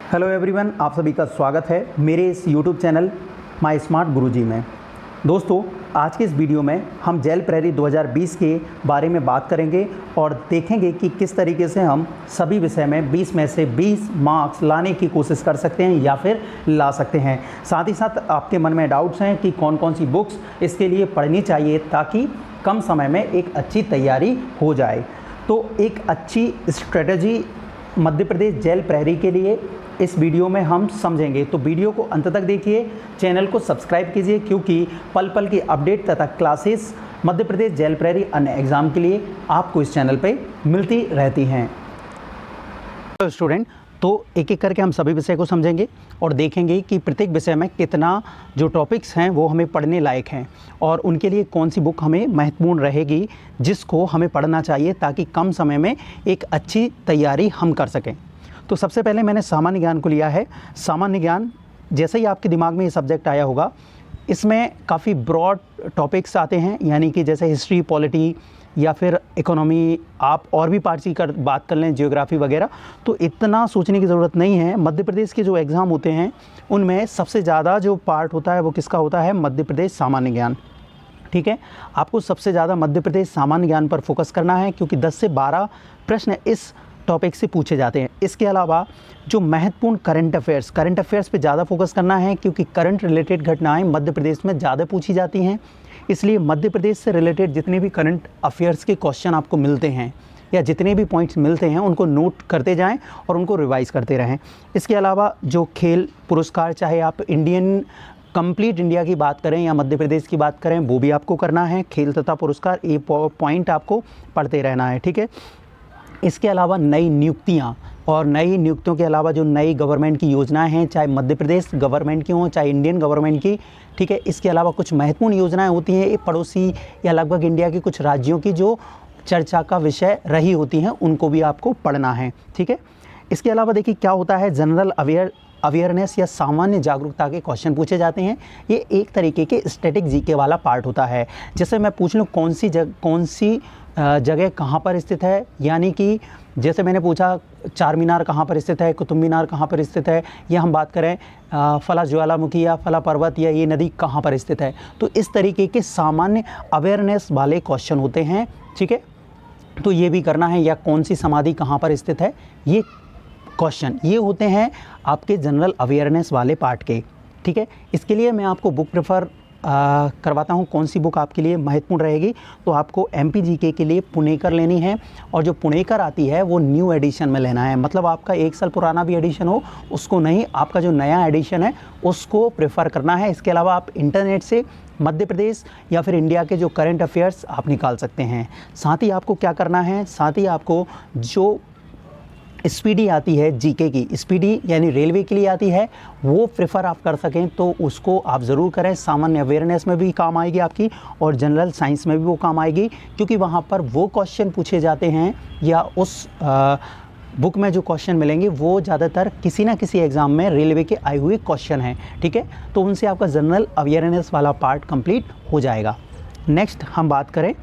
Hello everyone, आप सभी का स्वागत है मेरे इस यूट्यूब चैनल माय स्मार्ट गुरुजी में। दोस्तों, आज के इस वीडियो में हम जेल प्रहरी 2020 के बारे में बात करेंगे और देखेंगे कि किस तरीके से हम सभी विषय में 20 में से 20 मार्क्स लाने की कोशिश कर सकते हैं या फिर ला सकते हैं। साथ ही साथ आपके मन में डाउट्स हैं कि कौन कौन सी बुक्स इसके लिए पढ़नी चाहिए ताकि कम समय में एक अच्छी तैयारी हो जाए। तो एक अच्छी स्ट्रेटजी मध्य प्रदेश जेल प्रहरी के लिए इस वीडियो में हम समझेंगे, तो वीडियो को अंत तक देखिए, चैनल को सब्सक्राइब कीजिए क्योंकि पल पल की अपडेट तथा क्लासेस मध्य प्रदेश जेल प्रहरी अन्य एग्ज़ाम के लिए आपको इस चैनल पे मिलती रहती हैं। तो स्टूडेंट, तो एक एक करके हम सभी विषय को समझेंगे और देखेंगे कि प्रत्येक विषय में कितना जो टॉपिक्स हैं वो हमें पढ़ने लायक हैं और उनके लिए कौन सी बुक हमें महत्वपूर्ण रहेगी जिसको हमें पढ़ना चाहिए ताकि कम समय में एक अच्छी तैयारी हम कर सकें। तो सबसे पहले मैंने सामान्य ज्ञान को लिया है। सामान्य ज्ञान, जैसे ही आपके दिमाग में ये सब्जेक्ट आया होगा, इसमें काफ़ी ब्रॉड टॉपिक्स आते हैं, यानी कि जैसे हिस्ट्री, पॉलिटी या फिर इकोनॉमी, आप और भी पार्ट्स की बात कर लें, जियोग्राफी वगैरह, तो इतना सोचने की ज़रूरत नहीं है। मध्य प्रदेश के जो एग्ज़ाम होते हैं उनमें सबसे ज़्यादा जो पार्ट होता है वो किसका होता है? मध्य प्रदेश सामान्य ज्ञान। ठीक है, आपको सबसे ज़्यादा मध्य प्रदेश सामान्य ज्ञान पर फोकस करना है क्योंकि 10 से 12 प्रश्न इस टॉपिक से पूछे जाते हैं। इसके अलावा जो महत्वपूर्ण करंट अफेयर्स पे ज़्यादा फोकस करना है क्योंकि करंट रिलेटेड घटनाएं मध्य प्रदेश में ज़्यादा पूछी जाती हैं। इसलिए मध्य प्रदेश से रिलेटेड जितने भी करंट अफेयर्स के क्वेश्चन आपको मिलते हैं या जितने भी पॉइंट्स मिलते हैं उनको नोट करते जाएं और उनको रिवाइज़ करते रहें। इसके अलावा जो खेल पुरस्कार, चाहे आप कंप्लीट इंडिया की बात करें या मध्य प्रदेश की बात करें, वो भी आपको करना है। खेल तथा पुरस्कार, ये पॉइंट आपको पढ़ते रहना है। ठीक है, इसके अलावा नई नियुक्तियां और नई नियुक्तियों के अलावा जो नई गवर्नमेंट की योजनाएं हैं, चाहे मध्य प्रदेश गवर्नमेंट की हों चाहे इंडियन गवर्नमेंट की, ठीक है, इसके अलावा कुछ महत्वपूर्ण योजनाएं होती हैं ये पड़ोसी या लगभग इंडिया के कुछ राज्यों की जो चर्चा का विषय रही होती हैं, उनको भी आपको पढ़ना है। ठीक है, इसके अलावा देखिए क्या होता है, जनरल अवेयरनेस या सामान्य जागरूकता के क्वेश्चन पूछे जाते हैं। ये एक तरीके के स्टैटिक जीके वाला पार्ट होता है। जैसे मैं पूछ लूँ कौन सी जगह कहाँ पर स्थित है, यानी कि जैसे मैंने पूछा चार मीनार कहाँ पर स्थित है, कुतुब मीनार कहाँ पर स्थित है, या हम बात करें फला ज्वालामुखी या फला पर्वत या ये नदी कहाँ पर स्थित है, तो इस तरीके के सामान्य अवेयरनेस वाले क्वेश्चन होते हैं। ठीक है, तो ये भी करना है, या कौन सी समाधि कहाँ पर स्थित है, ये क्वेश्चन ये होते हैं आपके जनरल अवेयरनेस वाले पार्ट के। ठीक है, इसके लिए मैं आपको बुक प्रेफर करवाता हूँ। कौन सी बुक आपके लिए महत्वपूर्ण रहेगी, तो आपको MPGK के लिए पुणेकर लेनी है और जो पुणेकर आती है वो न्यू एडिशन में लेना है। मतलब आपका 1 साल पुराना भी एडिशन हो उसको नहीं, आपका जो नया एडिशन है उसको प्रेफर करना है। इसके अलावा आप इंटरनेट से मध्य प्रदेश या फिर इंडिया के जो करंट अफेयर्स आप निकाल सकते हैं। साथ ही आपको क्या करना है, साथ ही आपको जो स्पीडी आती है जीके की, स्पीडी यानी रेलवे के लिए आती है, वो प्रेफर आप कर सकें तो उसको आप ज़रूर करें। सामान्य अवेयरनेस में भी काम आएगी आपकी और जनरल साइंस में भी वो काम आएगी क्योंकि वहाँ पर वो क्वेश्चन पूछे जाते हैं या उस बुक में जो क्वेश्चन मिलेंगे वो ज़्यादातर किसी ना किसी एग्ज़ाम में रेलवे के आए हुए क्वेश्चन हैं। ठीक है, तो उनसे आपका जनरल अवेयरनेस वाला पार्ट कंप्लीट हो जाएगा। नेक्स्ट हम बात करें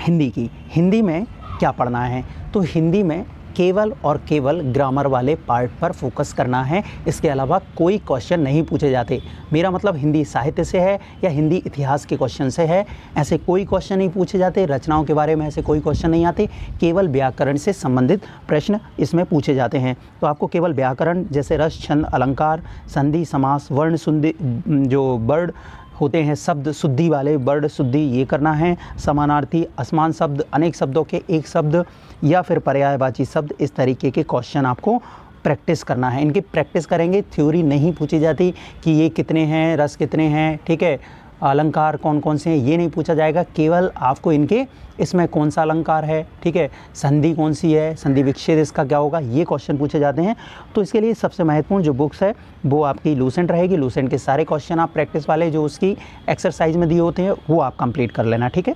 हिंदी की। हिंदी में क्या पढ़ना है, तो हिंदी में केवल और केवल ग्रामर वाले पार्ट पर फोकस करना है। इसके अलावा कोई क्वेश्चन नहीं पूछे जाते। मेरा मतलब हिंदी साहित्य से है या हिंदी इतिहास के क्वेश्चन से है, ऐसे कोई क्वेश्चन नहीं पूछे जाते। रचनाओं के बारे में ऐसे कोई क्वेश्चन नहीं आते। केवल व्याकरण से संबंधित प्रश्न इसमें पूछे जाते हैं। तो आपको केवल व्याकरण जैसे रस, छंद, अलंकार, संधि, समास, वर्ण शुद्धि, जो वर्ड होते हैं शब्द शुद्धि वाले, वर्ड शुद्धि, ये करना है। समानार्थी, असमान शब्द, अनेक शब्दों के एक शब्द या फिर पर्यायवाची शब्द, इस तरीके के क्वेश्चन आपको प्रैक्टिस करना है। इनकी प्रैक्टिस करेंगे, थ्योरी नहीं पूछी जाती कि ये कितने हैं, रस कितने हैं, ठीक है, अलंकार कौन कौन से हैं, ये नहीं पूछा जाएगा। केवल आपको इनके इसमें कौन सा अलंकार है, ठीक है, संधि कौन सी है, संधि विच्छेद इसका क्या होगा, ये क्वेश्चन पूछे जाते हैं। तो इसके लिए सबसे महत्वपूर्ण जो बुक्स है वो आपकी लूसेंट रहेगी। लूसेंट के सारे क्वेश्चन आप प्रैक्टिस वाले जो उसकी एक्सरसाइज में दिए होते हैं वो आप कंप्लीट कर लेना। ठीक है,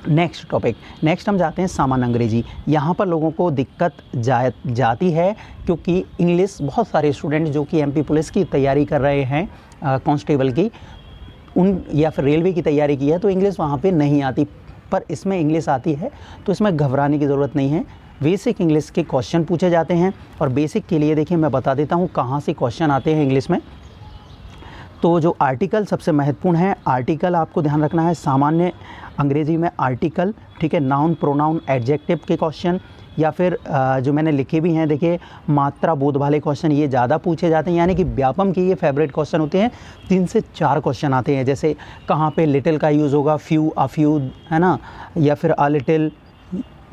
नेक्स्ट टॉपिक, नेक्स्ट हम जाते हैं सामान्य अंग्रेजी। यहाँ पर लोगों को दिक्कत जाती है क्योंकि इंग्लिश, बहुत सारे स्टूडेंट जो कि MP पुलिस की तैयारी कर रहे हैं, कांस्टेबल की, उन या फिर रेलवे की तैयारी की है, तो इंग्लिश वहाँ पे नहीं आती, पर इसमें इंग्लिश आती है, तो इसमें घबराने की ज़रूरत नहीं है। बेसिक इंग्लिश के क्वेश्चन पूछे जाते हैं। और बेसिक के लिए देखिए मैं बता देता हूँ कहाँ से क्वेश्चन आते हैं इंग्लिश में। तो जो आर्टिकल सबसे महत्वपूर्ण है, आर्टिकल आपको ध्यान रखना है, सामान्य अंग्रेजी में आर्टिकल, ठीक है, नाउन, प्रोनाउन, एडजेक्टिव के क्वेश्चन, या फिर जो मैंने लिखे भी हैं देखिए मात्रा बोध वाले क्वेश्चन, ये ज़्यादा पूछे जाते हैं। यानी कि व्यापम के ये फेवरेट क्वेश्चन होते हैं, 3 से 4 क्वेश्चन आते हैं। जैसे कहाँ पे लिटिल का यूज़ होगा, फ्यू, अ फ्यू, है ना, या फिर अ लिटिल,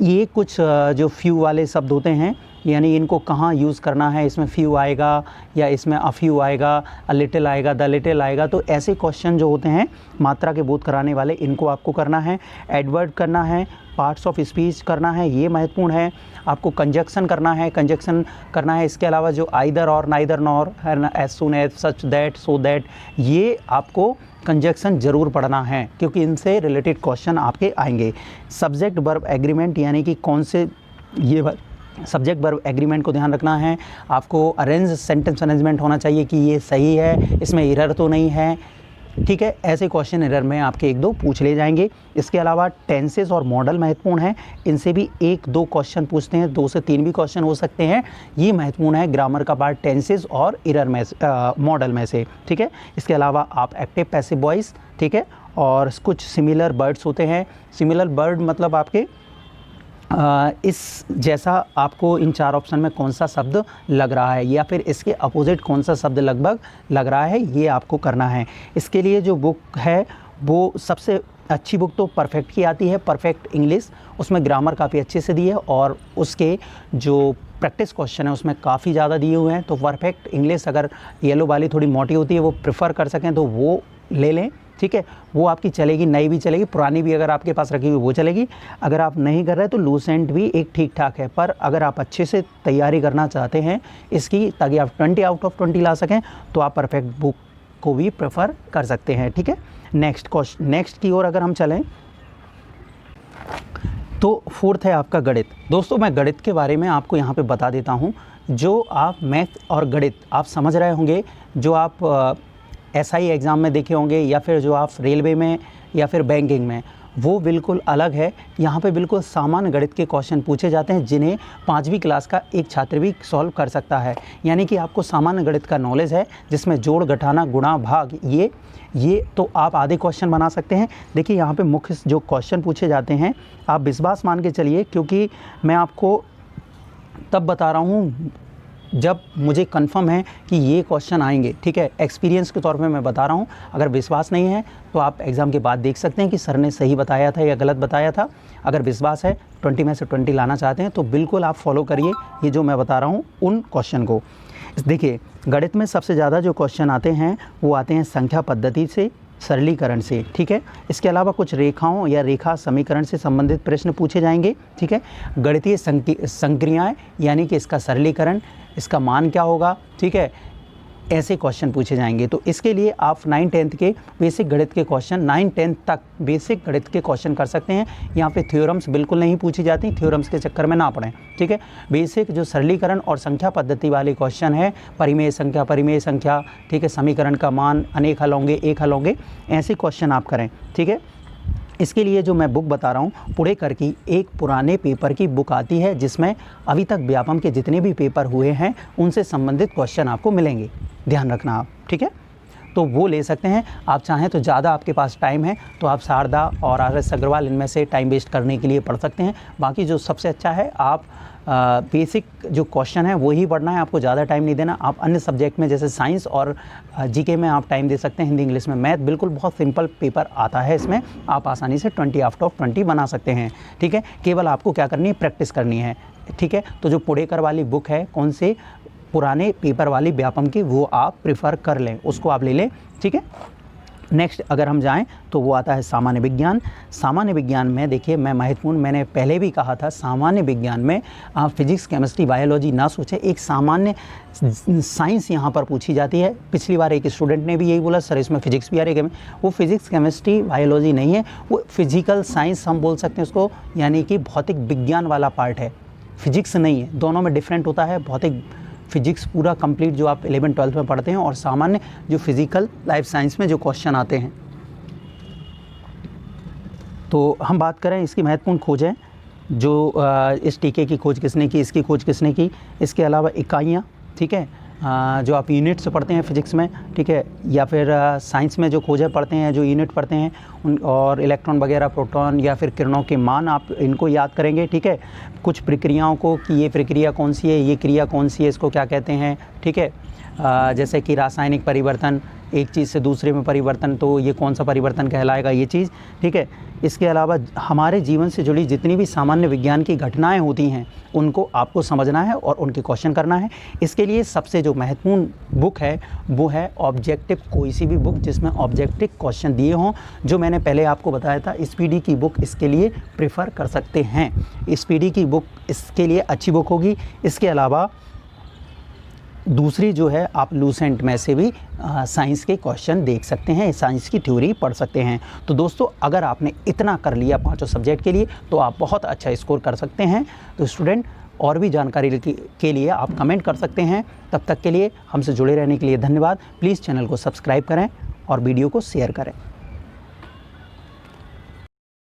ये कुछ जो फ्यू वाले शब्द होते हैं, यानी इनको कहाँ यूज़ करना है, इसमें फ्यू आएगा या इसमें अ फ्यू आएगा, अ लिटिल आएगा, द लिटिल आएगा। तो ऐसे क्वेश्चन जो होते हैं मात्रा के बोध कराने वाले, इनको आपको करना है। एडवर्ब करना है, पार्ट्स ऑफ स्पीच करना है, ये महत्वपूर्ण है। आपको कंजक्शन करना है, इसके अलावा जो आइदर और, नाइदर नॉर, है ना, as soon as, such that, so that, ये आपको कंजक्शन ज़रूर पढ़ना है क्योंकि इनसे रिलेटेड क्वेश्चन आपके आएंगे। सब्जेक्ट वर्ब एग्रीमेंट, यानी कि कौन से, ये सब्जेक्ट वर्ब एग्रीमेंट को ध्यान रखना है। आपको अरेंज सेंटेंस अरेंजमेंट होना चाहिए कि ये सही है, इसमें एरर तो नहीं है, ठीक है। ऐसे क्वेश्चन एरर में आपके 1-2 पूछ ले जाएंगे। इसके अलावा टेंसेस और मॉडल महत्वपूर्ण है, इनसे भी 1-2 क्वेश्चन पूछते हैं, 2 से 3 भी क्वेश्चन हो सकते हैं। ये महत्वपूर्ण है ग्रामर का पार्ट, टेंसेस और एरर में मॉडल में से, ठीक है। इसके अलावा आप एक्टिव पैसिव वॉइस, ठीक है, और कुछ सिमिलर वर्ड्स होते हैं। सिमिलर वर्ड मतलब आपके इस जैसा आपको इन 4 ऑप्शन में कौन सा शब्द लग रहा है या फिर इसके अपोजिट कौन सा शब्द लगभग लग रहा है, ये आपको करना है। इसके लिए जो बुक है वो सबसे अच्छी बुक तो परफेक्ट की आती है, परफेक्ट इंग्लिश, उसमें ग्रामर काफ़ी अच्छे से दी है और उसके जो प्रैक्टिस क्वेश्चन है उसमें काफ़ी ज़्यादा दिए हुए हैं। तो परफेक्ट इंग्लिश अगर येलो वाली थोड़ी मोटी होती है, वो प्रेफर कर सकें तो वो ले लें, ठीक है, वो आपकी चलेगी, नई भी चलेगी, पुरानी भी अगर आपके पास रखी हुई वो चलेगी। अगर आप नहीं कर रहे तो लूसेंट भी एक ठीक ठाक है, पर अगर आप अच्छे से तैयारी करना चाहते हैं इसकी ताकि आप 20 आउट ऑफ 20 ला सकें तो आप परफेक्ट बुक को भी प्रेफर कर सकते हैं, ठीक है। नेक्स्ट की ओर अगर हम चलें तो 4th है आपका गणित। दोस्तों मैं गणित के बारे में आपको यहाँ पे बता देता हूँ। जो आप मैथ और गणित आप समझ रहे होंगे, जो आप SI एग्ज़ाम में देखे होंगे या फिर जो आप रेलवे में या फिर बैंकिंग में, वो बिल्कुल अलग है। यहाँ पे बिल्कुल सामान्य गणित के क्वेश्चन पूछे जाते हैं जिन्हें 5वीं क्लास का एक छात्र भी सॉल्व कर सकता है। यानी कि आपको सामान्य गणित का नॉलेज है जिसमें जोड़, घटाना, गुणा, भाग, ये तो आप आधे क्वेश्चन बना सकते हैं। देखिए यहाँ पे मुख्य जो क्वेश्चन पूछे जाते हैं आप विश्वास मान के चलिए, क्योंकि मैं आपको तब बता रहा हूँ जब मुझे कंफर्म है कि ये क्वेश्चन आएंगे, ठीक है। एक्सपीरियंस के तौर पे मैं बता रहा हूँ। अगर विश्वास नहीं है तो आप एग्ज़ाम के बाद देख सकते हैं कि सर ने सही बताया था या गलत बताया था। अगर विश्वास है, 20 में से 20 लाना चाहते हैं तो बिल्कुल आप फॉलो करिए ये जो मैं बता रहा हूँ उन क्वेश्चन को। देखिए गणित में सबसे ज़्यादा जो क्वेश्चन आते हैं वो आते हैं संख्या पद्धति से, सरलीकरण से, ठीक है। इसके अलावा कुछ रेखाओं या रेखा समीकरण से संबंधित प्रश्न पूछे जाएंगे, ठीक है। गणितीय संक्रियाएं, यानी कि इसका सरलीकरण, इसका मान क्या होगा, ठीक है, ऐसे क्वेश्चन पूछे जाएंगे। तो इसके लिए आप 9-10 के बेसिक गणित के क्वेश्चन, 9-10 तक बेसिक गणित के क्वेश्चन कर सकते हैं। यहाँ पे थ्योरम्स बिल्कुल नहीं पूछी जाती, थ्योरम्स के चक्कर में ना पड़ें, ठीक है। बेसिक जो सरलीकरण और संख्या पद्धति वाले क्वेश्चन है, परिमेय संख्या, ठीक है, समीकरण का मान, अनेक हल होंगे, एक हल होंगे, ऐसे क्वेश्चन आप करें, ठीक है। इसके लिए जो मैं बुक बता रहा हूँ, पुणेकर की एक पुराने पेपर की बुक आती है जिसमें अभी तक व्यापम के जितने भी पेपर हुए हैं उनसे संबंधित क्वेश्चन आपको मिलेंगे, ध्यान रखना आप, ठीक है। तो वो ले सकते हैं। आप चाहें तो ज़्यादा आपके पास टाइम है तो आप शारदा और RS अग्रवाल इनमें से टाइम वेस्ट करने के लिए पढ़ सकते हैं। बाकी जो सबसे अच्छा है आप बेसिक जो क्वेश्चन है वही पढ़ना है, आपको ज़्यादा टाइम नहीं देना। आप अन्य सब्जेक्ट में जैसे साइंस और GK में आप टाइम दे सकते हैं, हिंदी इंग्लिश में। मैथ बिल्कुल बहुत सिंपल पेपर आता है, इसमें आप आसानी से 20 आउट ऑफ 20 बना सकते हैं, ठीक है। केवल आपको क्या करनी है, प्रैक्टिस करनी है, ठीक है। तो जो पुणेकर वाली बुक है, कौन से पुराने पेपर वाली व्यापम की, वो आप प्रेफर कर लें, उसको आप ले लें, ठीक है। नेक्स्ट अगर हम जाएं तो वो आता है सामान्य विज्ञान। सामान्य विज्ञान में देखिए मैं महत्वपूर्ण, मैंने पहले भी कहा था, सामान्य विज्ञान में आप फिजिक्स, केमिस्ट्री, बायोलॉजी ना सोचें, एक सामान्य साइंस यहाँ पर पूछी जाती है। पिछली बार एक स्टूडेंट ने भी यही बोला सर इसमें फिजिक्स भी आ रही है, वो फिजिक्स, केमिस्ट्री, बायोलॉजी नहीं है, वो फिजिकल साइंस हम बोल सकते हैं उसको, यानी कि भौतिक विज्ञान वाला पार्ट है, फिजिक्स नहीं है। दोनों में डिफरेंट होता है। भौतिक फिजिक्स पूरा कंप्लीट जो आप 11-12 में पढ़ते हैं, और सामान्य जो फिजिकल लाइफ साइंस में जो क्वेश्चन आते हैं। तो हम बात करें इसकी महत्वपूर्ण खोजें। जो इस टीके की खोज किसने की, इसकी खोज किसने की। इसके अलावा इकाइयाँ, ठीक है, जो आप यूनिट से पढ़ते हैं फिज़िक्स में, ठीक है, या फिर साइंस में जो खोजें पढ़ते हैं, जो यूनिट पढ़ते हैं उन, और इलेक्ट्रॉन वगैरह, प्रोटॉन या फिर किरणों के मान, आप इनको याद करेंगे, ठीक है। कुछ प्रक्रियाओं को कि ये प्रक्रिया कौन सी है, ये क्रिया कौन सी है, इसको क्या कहते हैं, ठीक है। जैसे कि रासायनिक परिवर्तन, एक चीज़ से दूसरे में परिवर्तन, तो ये कौन सा परिवर्तन कहलाएगा, ये चीज़, ठीक है। इसके अलावा हमारे जीवन से जुड़ी जितनी भी सामान्य विज्ञान की घटनाएं होती हैं उनको आपको समझना है और उनके क्वेश्चन करना है। इसके लिए सबसे जो महत्वपूर्ण बुक है वो है ऑब्जेक्टिव, कोई सी भी बुक जिसमें ऑब्जेक्टिव क्वेश्चन दिए हों। जो मैंने पहले आपको बताया था, स्पीडी की बुक इसके लिए प्रेफर कर सकते हैं। स्पीडी की बुक इसके लिए अच्छी बुक होगी। इसके अलावा दूसरी जो है, आप लूसेंट में से भी साइंस के क्वेश्चन देख सकते हैं, साइंस की थ्योरी पढ़ सकते हैं। तो दोस्तों, अगर आपने इतना कर लिया पांचों सब्जेक्ट के लिए तो आप बहुत अच्छा स्कोर कर सकते हैं। तो स्टूडेंट, और भी जानकारी के लिए आप कमेंट कर सकते हैं। तब तक के लिए हमसे जुड़े रहने के लिए धन्यवाद। प्लीज़ चैनल को सब्सक्राइब करें और वीडियो को शेयर करें।